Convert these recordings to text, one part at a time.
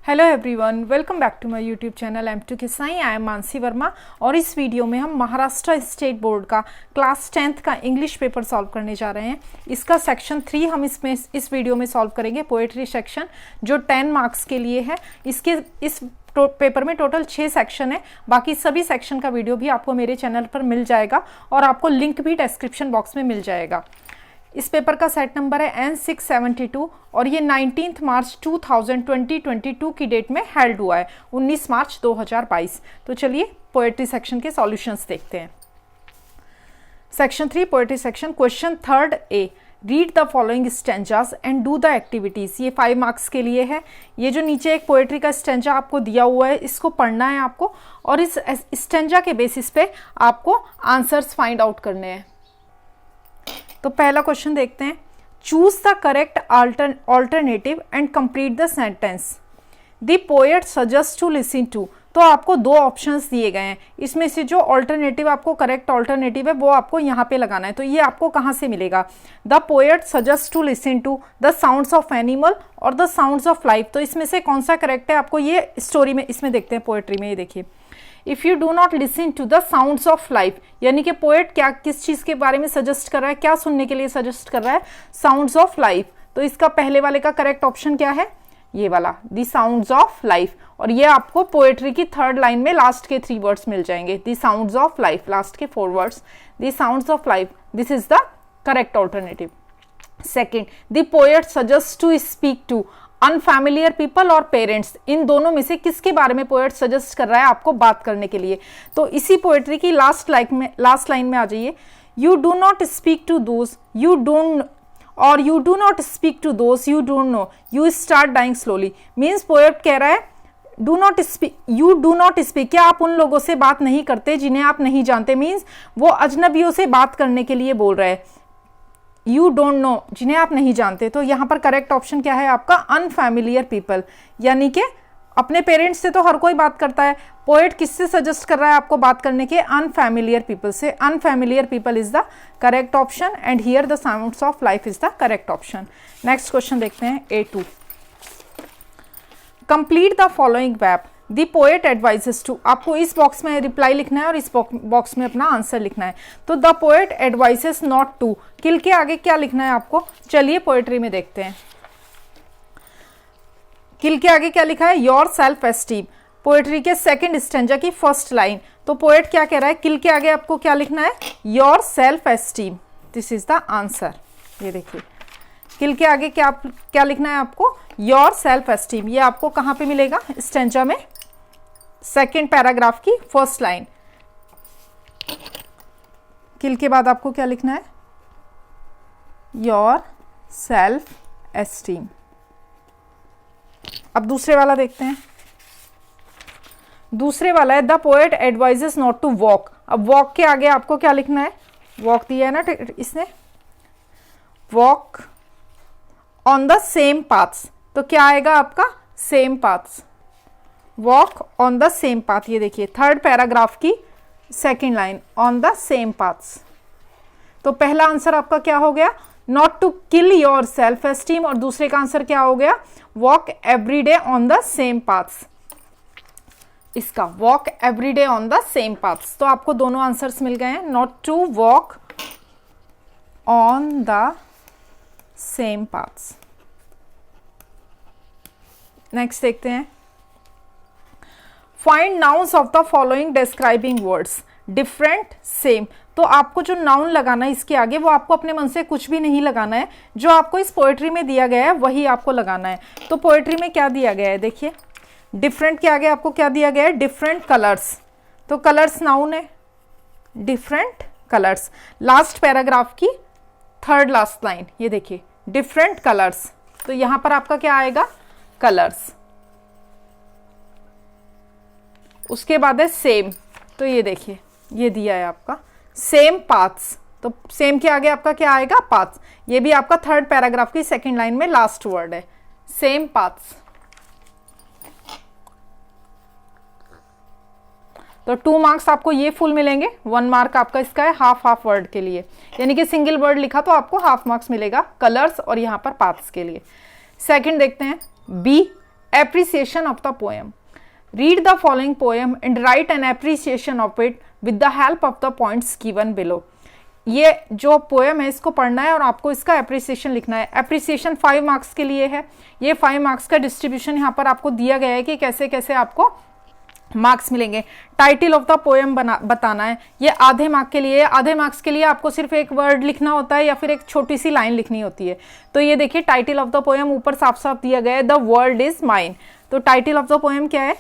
Hello everyone, welcome back to my YouTube channel M2 किसाई। I am Mansi Verma और इस video में हम महाराष्ट्र स्टेट बोर्ड का क्लास 10th का इंग्लिश पेपर सॉल्व करने जा रहे हैं। इसका सेक्शन 3 हम इस वीडियो में सॉल्व करेंगे, पोएट्री सेक्शन, जो 10 मार्क्स के लिए है। इस पेपर में टोटल 6 सेक्शन है। बाकी सभी सेक्शन का वीडियो भी आपको मेरे चैनल पर मिल जाएगा और आपको लिंक भी डिस्क्रिप्शन बॉक्स में मिल जाएगा। इस पेपर का सेट नंबर है N672 और ये 19 मार्च 2022 की डेट में हेल्ड हुआ है, 19 मार्च 2022। तो चलिए पोएट्री सेक्शन के सॉल्यूशंस देखते हैं। Section 3 poetry section, question 3rd A, read the following stanzas and do the activities. ये 5 मार्क्स के लिए है। ये जो नीचे एक पोएट्री का स्टेंजा आपको दिया हुआ है, इसको पढ़ना है आपको और इस स्टेंजा के बेसिस पे आपको आंसर्स फाइंड आउट करने हैं। तो पहला क्वेश्चन देखते हैं। Choose the correct alternative and complete the sentence. The poet suggest to listen to. तो आपको 2 ऑप्शंस दिए गए हैं, इसमें से जो ऑल्टरनेटिव आपको करेक्ट ऑल्टरनेटिव है वो आपको यहाँ पे लगाना है। तो ये आपको कहाँ से मिलेगा? The poet suggest to listen to the sounds of animal और द साउंड्स ऑफ लाइफ। तो इसमें से कौन सा करेक्ट है आपको ये स्टोरी में, इसमें देखते हैं पोएट्री में। ये देखिए, if you do not listen to the sounds of life, यानी कि पोएट क्या किस चीज़ के बारे में सजेस्ट कर रहा है, क्या सुनने के लिए सजेस्ट कर रहा है? Sounds of life. तो इसका पहले वाले का करेक्ट ऑप्शन क्या है? ये वाला, द साउंड्स ऑफ लाइफ। और ये आपको पोएट्री की 3rd लाइन में लास्ट के 3 वर्ड्स मिल जाएंगे, the sounds of life, last के 4 words, the sounds of life. This is the correct alternative. Second, the poet suggest to speak to unfamiliar people और पेरेंट्स। इन दोनों में से किसके बारे में पोएट सजेस्ट कर रहा है आपको बात करने के लिए? तो इसी पोएट्री की लास्ट लाइन में आ जाइए। You do not speak to those you don't, और you do not speak to those you don't know, you start dying slowly. Means poet कह रहा है do not speak, you do not speak, क्या आप उन लोगों से बात नहीं करते जिन्हें आप नहीं जानते? मीन्स वो अजनबियों से बात करने के लिए बोल रहा है। यू डोंट नो, जिन्हें आप नहीं जानते। तो यहाँ पर करेक्ट ऑप्शन क्या है आपका? अनफैमिलियर पीपल, यानी कि अपने पेरेंट्स से तो हर कोई बात करता है। पोएट किससे सजेस्ट कर रहा है आपको बात करने के? अनफैमिलियर पीपल से। Unfamiliar people is the correct option and here the sounds of life is the correct option. Next question देखते हैं, A2। Complete the following verb. The poet advises to. आपको इस बॉक्स में रिप्लाई लिखना है और इस बॉक्स में अपना आंसर लिखना है। तो the poet advises not to, kill के आगे क्या लिखना है आपको? चलिए पोएट्री में देखते हैं। किल के आगे क्या लिखा है? Your self esteem. पोएट्री के 2nd स्टेंजा की 1st लाइन। तो पोएट क्या कह रहा है? किल के आगे आपको क्या लिखना है? Your self esteem. This is the answer. ये देखिए, किल के आगे क्या लिखना है आपको? Your self esteem. ये आपको कहाँ पे मिलेगा? स्टेंजा में 2nd पैराग्राफ की 1st लाइन। किल के बाद आपको क्या लिखना है? Your self esteem. अब दूसरे वाला देखते हैं। दूसरे वाला है the poet advises not to walk. अब वॉक के आगे आपको क्या लिखना है? वॉक दिया है ना इसने, walk on the same paths. तो क्या आएगा आपका? Same paths, walk on the same path. ये देखिए 3rd पैराग्राफ की 2nd line, on the same paths. तो पहला आंसर आपका क्या हो गया? Not to kill your self esteem, और दूसरे का आंसर क्या हो गया? Walk every day on the same paths. इसका walk every day on the same paths. तो आपको दोनों आंसर्स मिल गए हैं, not to walk on the same paths. Next देखते हैं। Find nouns of the following describing words. Different, same. तो आपको जो नाउन लगाना है इसके आगे, वो आपको अपने मन से कुछ भी नहीं लगाना है, जो आपको इस पोएट्री में दिया गया है वही आपको लगाना है। तो पोएट्री में क्या दिया गया है देखिए, डिफरेंट के आगे आपको क्या दिया गया है? Different colours. तो कलर्स नाउन है, डिफरेंट कलर्स। लास्ट पैराग्राफ की 3rd लास्ट लाइन, ये देखिए, डिफरेंट कलर्स। तो यहां पर आपका क्या आएगा? कलर्स। उसके बाद है सेम। तो ये देखिए, ये दिया है आपका सेम पाथ्स। तो सेम के आगे आपका क्या आएगा? पाथ्स। ये भी आपका 3rd पैराग्राफ की 2nd लाइन में लास्ट वर्ड है, सेम पाथ्स। तो 2 मार्क्स आपको ये फुल मिलेंगे, 1 मार्क आपका इसका है हाफ वर्ड के लिए, यानी कि सिंगल वर्ड लिखा तो आपको हाफ मार्क्स मिलेगा कलर्स और यहाँ पर पाथ्स के लिए। सेकंड देखते हैं, B appreciation of the poem. Read the following poem and write an appreciation of it with the help of the points given below. ये जो पोएम है इसको पढ़ना है और आपको इसका एप्रिसिएशन लिखना है। एप्रिसिएशन 5 मार्क्स के लिए है। ये 5 मार्क्स का डिस्ट्रीब्यूशन यहाँ पर आपको दिया गया है कि कैसे कैसे आपको मार्क्स मिलेंगे। टाइटल ऑफ द पोएम बताना है, ये आधे मार्क्स के लिए। आधे मार्क्स के लिए आपको सिर्फ एक वर्ड लिखना होता है या फिर एक छोटी सी लाइन लिखनी होती है। तो ये देखिए टाइटल ऑफ द पोएम ऊपर साफ साफ दिया गया है, द वर्ल्ड इज माइन। तो टाइटल ऑफ द पोएम क्या है?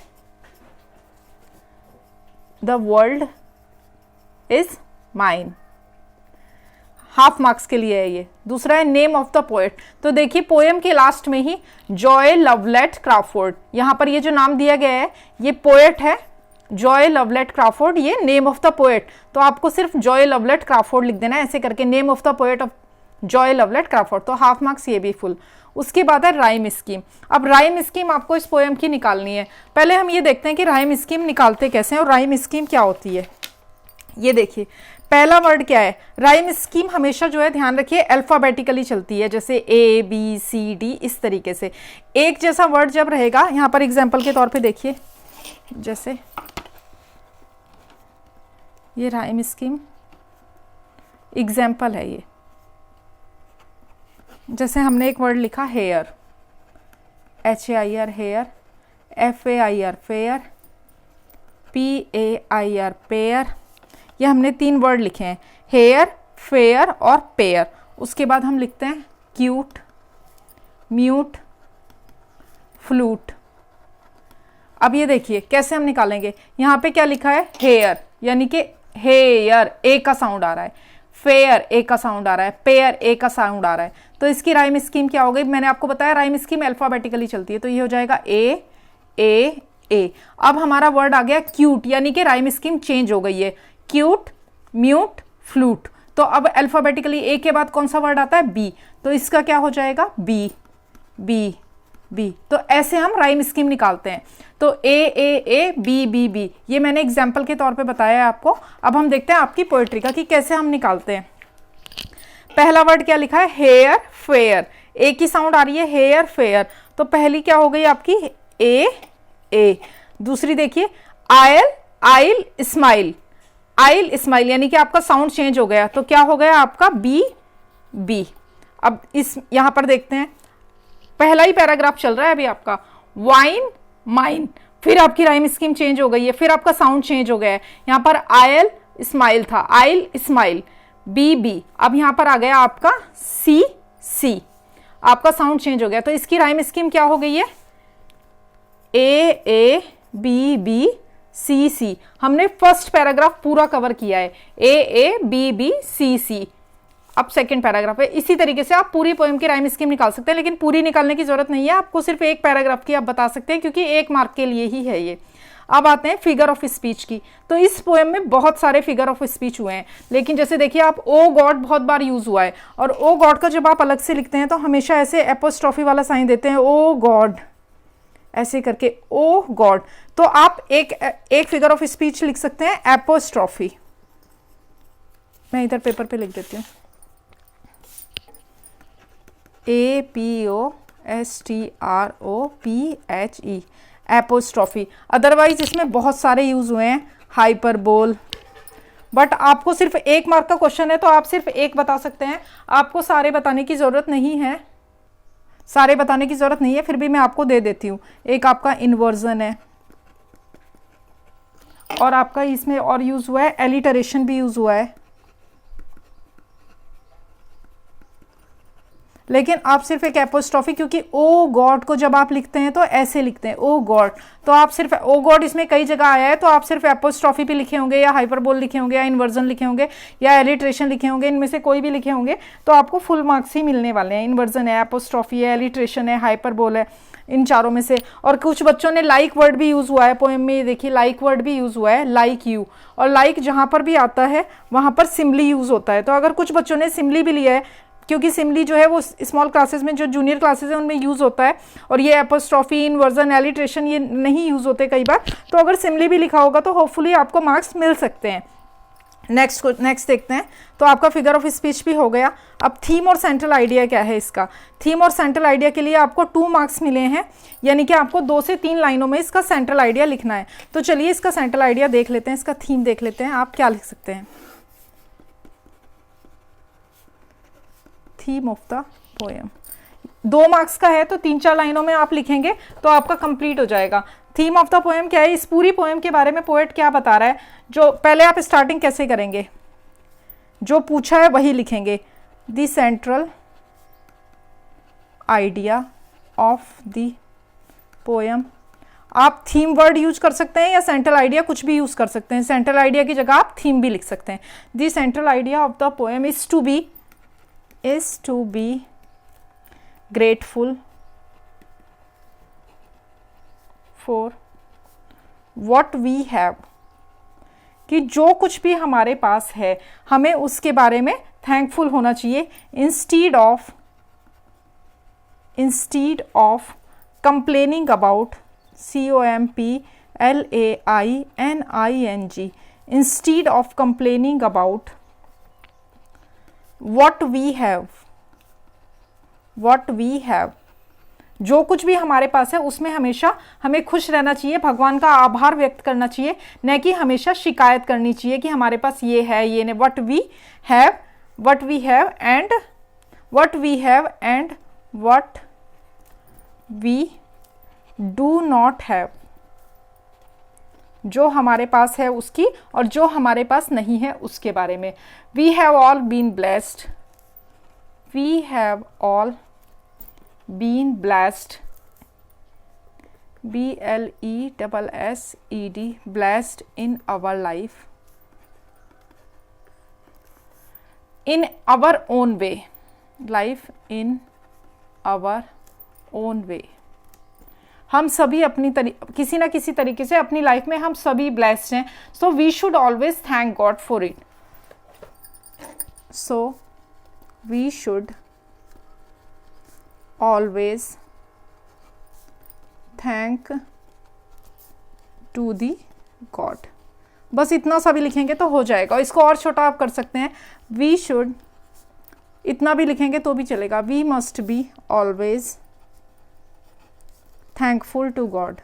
The world is mine. Half marks के लिए है ये। दूसरा है नेम ऑफ द पोएट। तो देखिए पोएम के लास्ट में ही जॉय लवलेट क्रॉफोर्ड, यहाँ पर ये जो नाम दिया गया है ये पोएट है जॉय लवलेट क्रॉफोर्ड, ये नेम ऑफ द पोएट। तो आपको सिर्फ जॉय लवलेट क्रॉफोर्ड लिख देना है ऐसे करके, name of the poet of Joy Lovelet Crawford. तो हाफ मार्क्स ये भी फुल। उसके बाद है राइम स्कीम। अब राइम स्कीम आपको इस पोएम की निकालनी है। पहले हम ये देखते हैं कि राइम स्कीम निकालते कैसे हैं और राइम स्कीम क्या होती है। ये देखिए पहला वर्ड क्या है? राइम स्कीम हमेशा जो है ध्यान रखिए अल्फाबेटिकली चलती है, जैसे A B C D इस तरीके से। एक जैसा वर्ड जब रहेगा, यहाँ पर एग्जाम्पल के तौर पे देखिए, जैसे ये राइम स्कीम एग्जाम्पल है। ये जैसे हमने एक वर्ड लिखा hair, HAIR hair, FAIR fair, PAIR pair. ये हमने 3 वर्ड लिखे हैं, हेयर, फेयर और पेयर। उसके बाद हम लिखते हैं क्यूट, म्यूट, फ्लूट। अब ये देखिए कैसे हम निकालेंगे। यहाँ पे क्या लिखा है? हेयर, यानी कि हेयर ए का साउंड आ रहा है, फेयर ए का साउंड आ रहा है, पेयर ए का साउंड आ रहा है। तो इसकी राइम स्कीम क्या हो गई? मैंने आपको बताया राइम स्कीम अल्फाबेटिकली चलती है, तो ये हो जाएगा ए ए ए। अब हमारा वर्ड आ गया क्यूट, यानी कि राइम स्कीम चेंज हो गई है, क्यूट, म्यूट, फ्लूट। तो अब अल्फाबेटिकली ए के बाद कौन सा वर्ड आता है? बी। तो इसका क्या हो जाएगा? B B B. तो ऐसे हम राइम स्कीम निकालते हैं। तो A A A B B B, ये मैंने एग्जाम्पल के तौर पे बताया है आपको। अब हम देखते हैं आपकी पोएट्री का कि कैसे हम निकालते हैं। पहला वर्ड क्या लिखा है? Hair, fair. ए की साउंड आ रही है, हेयर, फेयर। तो पहली क्या हो गई आपकी? ए ए। दूसरी देखिए आयल, आइल, स्माइल। आइल स्माइल, यानी कि आपका साउंड चेंज हो गया, तो क्या हो गया आपका? B B. अब इस यहां पर देखते हैं, पहला ही पैराग्राफ चल रहा है अभी आपका, वाइन, माइन। फिर आपकी राइम स्कीम चेंज हो गई है, फिर आपका साउंड चेंज हो गया है। यहां पर आयल स्माइल था, आइल स्माइल, बी बी। अब यहां पर आ गया आपका सी सी, आपका साउंड चेंज हो गया। तो इसकी राइम स्कीम क्या हो गई है? ए ए बी बी सी सी। हमने फर्स्ट पैराग्राफ पूरा कवर किया है, ए ए बी बी सी सी। अब सेकंड पैराग्राफ है। इसी तरीके से आप पूरी पोएम की राइम स्कीम निकाल सकते हैं, लेकिन पूरी निकालने की जरूरत नहीं है, आपको सिर्फ एक पैराग्राफ की आप बता सकते हैं, क्योंकि 1 मार्क के लिए ही है ये। अब आते हैं फिगर ऑफ स्पीच की। तो इस पोएम में बहुत सारे फिगर ऑफ स्पीच हुए हैं, लेकिन जैसे देखिए आप ओ गॉड बहुत बार यूज हुआ है, और ओ गॉड का जब आप अलग से लिखते हैं तो हमेशा ऐसे एपोस्ट्रॉफी वाला साइन देते हैं, ओ गॉड ऐसे करके, ओ गॉड। तो आप एक फिगर ऑफ स्पीच लिख सकते हैं एपोस्ट्रॉफी। मैं इधर पेपर पे लिख देती हूँ, APOSTROPHE, एपोस्ट्रॉफी। अदरवाइज इसमें बहुत सारे यूज हुए हैं, हाइपरबोल। बट आपको सिर्फ 1 मार्क का क्वेश्चन है तो आप सिर्फ एक बता सकते हैं, आपको सारे बताने की जरूरत नहीं है, सारे बताने की जरूरत नहीं है, फिर भी मैं आपको दे देती हूँ। एक आपका इन्वर्जन है, और आपका इसमें और यूज हुआ है एलिटरेशन भी यूज हुआ है। लेकिन आप सिर्फ एक एपोस्ट्रॉफी, क्योंकि ओ गॉड को जब आप लिखते हैं तो ऐसे लिखते हैं, ओ गॉड। तो आप सिर्फ ओ गॉड, इसमें कई जगह आया है, तो आप सिर्फ एपोस्ट्रॉफी पे लिखे होंगे, या हाइपरबोल लिखे होंगे, या इन्वर्जन लिखे होंगे, या एलिट्रेशन लिखे होंगे, इनमें से कोई भी लिखे होंगे तो आपको फुल मार्क्स ही मिलने वाले हैं। इन्वर्जन है, एपोस्ट्रॉफी है, एलिट्रेशन है, हाइपरबोल है, इन चारों में से। और कुछ बच्चों ने लाइक वर्ड भी यूज हुआ है पोएम में, देखिए लाइक वर्ड भी यूज हुआ है, लाइक यू। और लाइक जहां पर भी आता है वहां पर सिमली यूज होता है। तो अगर कुछ बच्चों ने सिमली भी लिया है, क्योंकि सिमली जो है वो स्मॉल क्लासेस में, जो जूनियर क्लासेस है उनमें यूज होता है, और ये एपोस्ट्रॉफी, इन्वर्जन, एलिट्रेशन ये नहीं यूज होते कई बार। तो अगर सिमली भी लिखा होगा तो होपफुली आपको मार्क्स मिल सकते हैं। नेक्स्ट देखते हैं। तो आपका फिगर ऑफ स्पीच भी हो गया। अब थीम और सेंट्रल आइडिया क्या है इसका। थीम और सेंट्रल आइडिया के लिए आपको 2 मार्क्स मिले हैं, यानी कि आपको 2 से 3 लाइनों में इसका सेंट्रल आइडिया लिखना है। तो चलिए इसका सेंट्रल आइडिया देख लेते हैं, इसका थीम देख लेते हैं। आप क्या लिख सकते हैं, theme of the poem. 2 marks का है तो 3-4 लाइनों में आप लिखेंगे तो आपका कंप्लीट हो जाएगा। थीम ऑफ द पोएम क्या है, इस पूरी पोएम के बारे में पोएट क्या बता रहा है। जो पहले आप स्टार्टिंग कैसे करेंगे, जो पूछा है वही लिखेंगे, the central idea of the poem. आप थीम वर्ड यूज कर सकते हैं या सेंट्रल आइडिया कुछ भी यूज कर सकते हैं। सेंट्रल आइडिया की जगह आप थीम भी लिख सकते हैं। The central idea of the poem is to be grateful for what we have, कि जो कुछ भी हमारे पास है हमें उसके बारे में थैंकफुल होना चाहिए। Instead of complaining about, COMPLAINING, instead of complaining about what we have, जो कुछ भी हमारे पास है उसमें हमेशा हमें खुश रहना चाहिए, भगवान का आभार व्यक्त करना चाहिए, न कि हमेशा शिकायत करनी चाहिए कि हमारे पास ये है ये नहीं। what we have and what we do not have, जो हमारे पास है उसकी और जो हमारे पास नहीं है उसके बारे में। we have all been blessed, BLESSED, blessed in our life, in our own way, life in our own way। हम सभी अपनी किसी ना किसी तरीके से अपनी लाइफ में हम सभी ब्लेस्ड हैं। So we should always thank God for it. So we should always thank to the God. बस इतना सा भी लिखेंगे तो हो जाएगा। इसको और छोटा आप कर सकते हैं, वी शुड, इतना भी लिखेंगे तो भी चलेगा। We must be always thankful to God.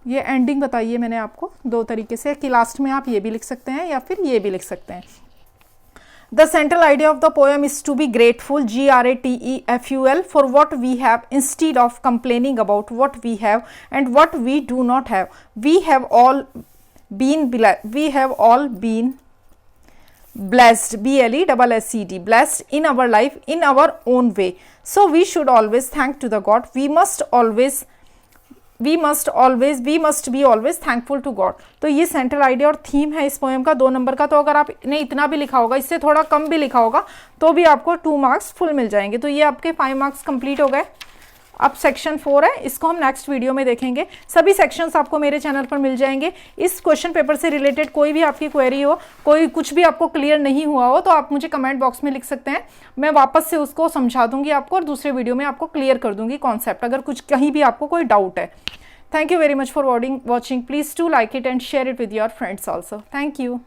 ये एंडिंग बताइए मैंने आपको 2 तरीके से कि लास्ट में आप ये भी लिख सकते हैं या फिर ये भी लिख सकते हैं। The central idea of the poem is to be grateful, GRATEFUL, for what we have instead of complaining about what we have and what we do not have. We have all been blessed, BLESSED, blessed in our life in our own way. So we should always thank to the God. We must be always thankful to God। तो ये central idea और theme है इस poem का 2 number का। तो अगर आपने इतना भी लिखा होगा, इससे थोड़ा कम भी लिखा होगा तो भी आपको 2 मार्क्स फुल मिल जाएंगे। तो ये आपके 5 मार्क्स कंप्लीट हो गए। अब सेक्शन 4 है, इसको हम नेक्स्ट वीडियो में देखेंगे। सभी सेक्शंस आपको मेरे चैनल पर मिल जाएंगे। इस क्वेश्चन पेपर से रिलेटेड कोई भी आपकी क्वेरी हो, कोई कुछ भी आपको क्लियर नहीं हुआ हो तो आप मुझे कमेंट बॉक्स में लिख सकते हैं। मैं वापस से उसको समझा दूंगी आपको और दूसरे वीडियो में आपको क्लियर कर दूंगी कॉन्सेप्ट, अगर कुछ कहीं भी आपको कोई डाउट है। Thank you very much for watching. Please do like it and share it with your friends also. Thank you.